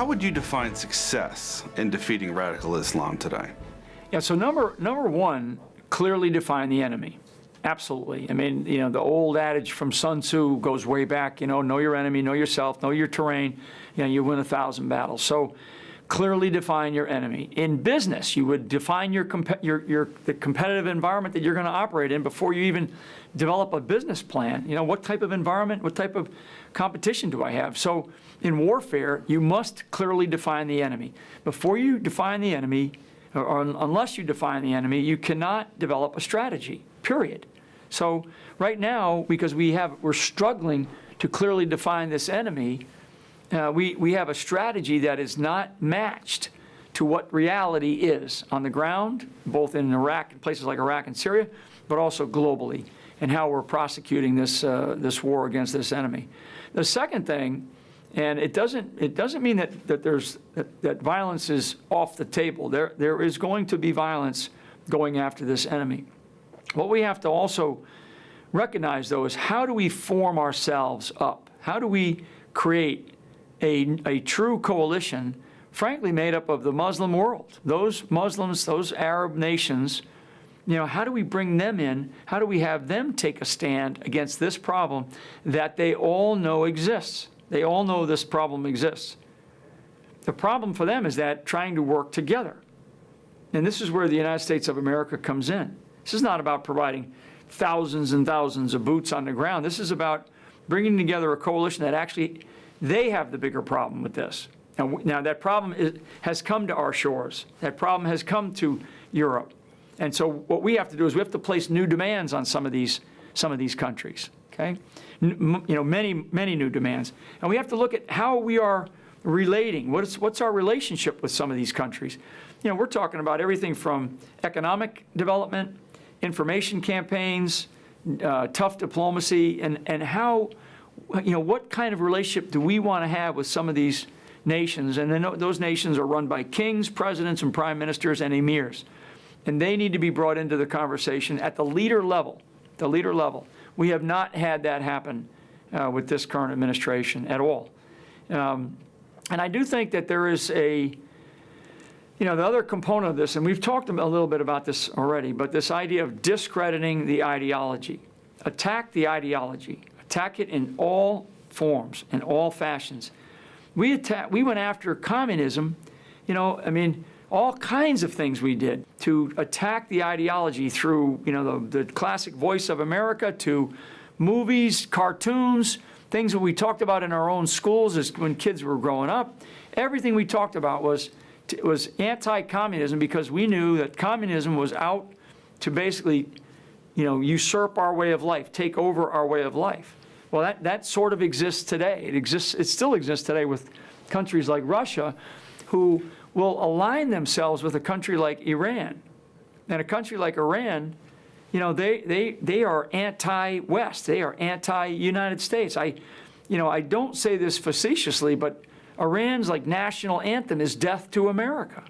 would you define success in defeating radical Islam today? Yeah, so number one, clearly define the enemy. Absolutely. I mean, the old adage from Sun Tzu goes way back, know your enemy, know yourself, know your terrain, you win 1,000 battles. So clearly define your enemy. In business, you would define the competitive environment that you're going to operate in before you even develop a business plan. What type of environment, what type of competition do I have? So in warfare, you must clearly define the enemy. Before you define the enemy, or unless you define the enemy, you cannot develop a strategy, period. So right now, because we're struggling to clearly define this enemy, we have a strategy that is not matched to what reality is on the ground, both in Iraq and places like Iraq and Syria, but also globally, and how we're prosecuting this war against this enemy. The second thing, and it doesn't mean that violence is off the table. There is going to be violence going after this enemy. What we have to also recognize, though, is how do we form ourselves up? How do we create a true coalition, frankly, made up of the Muslim world? Those Muslims, those Arab nations, how do we bring them in? How do we have them take a stand against this problem that they all know exists? They all know this problem exists. The problem for them is that trying to work together. And this is where the United States of America comes in. This is not about providing thousands and thousands of boots on the ground. This is about bringing together a coalition that actually, they have the bigger problem with this. Now that problem has come to our shores. That problem has come to Europe. And so what we have to do is we have to place new demands on some of these countries, okay? Many new demands. And we have to look at how we are relating. What's our relationship with some of these countries? We're talking about everything from economic development, information campaigns, tough diplomacy, and how, what kind of relationship do we want to have with some of these nations? And then those nations are run by kings, presidents, and prime ministers and emirs. And they need to be brought into the conversation at the leader level. The leader level. We have not had that happen with this current administration at all. And I do think that there is the other component of this, and we've talked a little bit about this already, but this idea of discrediting the ideology. Attack the ideology. Attack it in all forms, in all fashions. We went after communism, all kinds of things we did to attack the ideology through, the classic Voice of America, to movies, cartoons, things that we talked about in our own schools as when kids were growing up. Everything we talked about was anti-communism because we knew that communism was out to basically, usurp our way of life, take over our way of life. Well, that sort of exists today. It still exists today with countries like Russia, who will align themselves with a country like Iran. And a country like Iran, they are anti-West. They are anti-United States. I don't say this facetiously, but Iran's national anthem is death to America.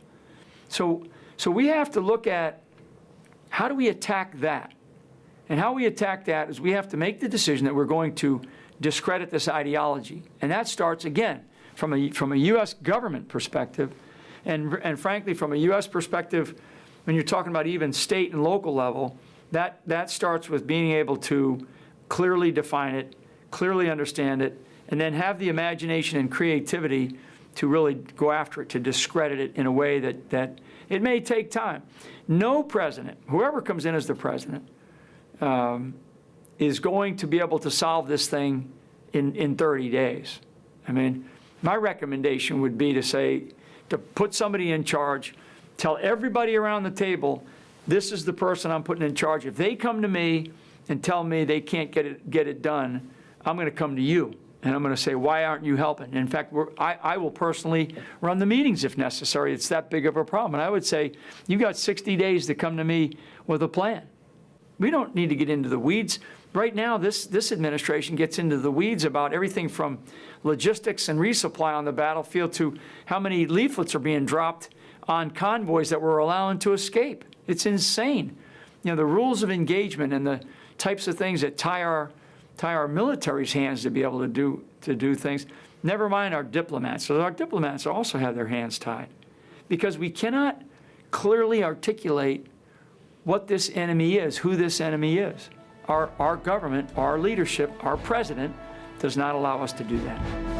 So we have to look at how do we attack that? And how we attack that is we have to make the decision that we're going to discredit this ideology. And that starts, again, from a U.S. government perspective, and frankly, from a U.S. perspective, when you're talking about even state and local level, that starts with being able to clearly define it, clearly understand it, and then have the imagination and creativity to really go after it, to discredit it in a way that it may take time. No president, whoever comes in as the president, is going to be able to solve this thing in 30 days. My recommendation would be to put somebody in charge, tell everybody around the table, this is the person I'm putting in charge. If they come to me and tell me they can't get it done, I'm going to come to you. And I'm going to say, why aren't you helping? In fact, I will personally run the meetings if necessary. It's that big of a problem. And I would say, you got 60 days to come to me with a plan. We don't need to get into the weeds. Right now, this administration gets into the weeds about everything from logistics and resupply on the battlefield to how many leaflets are being dropped on convoys that we're allowing to escape. It's insane. The rules of engagement and the types of things that tie our military's hands to be able to do things. Never mind our diplomats. So our diplomats also have their hands tied because we cannot clearly articulate what this enemy is, who this enemy is. Our government, our leadership, our president does not allow us to do that.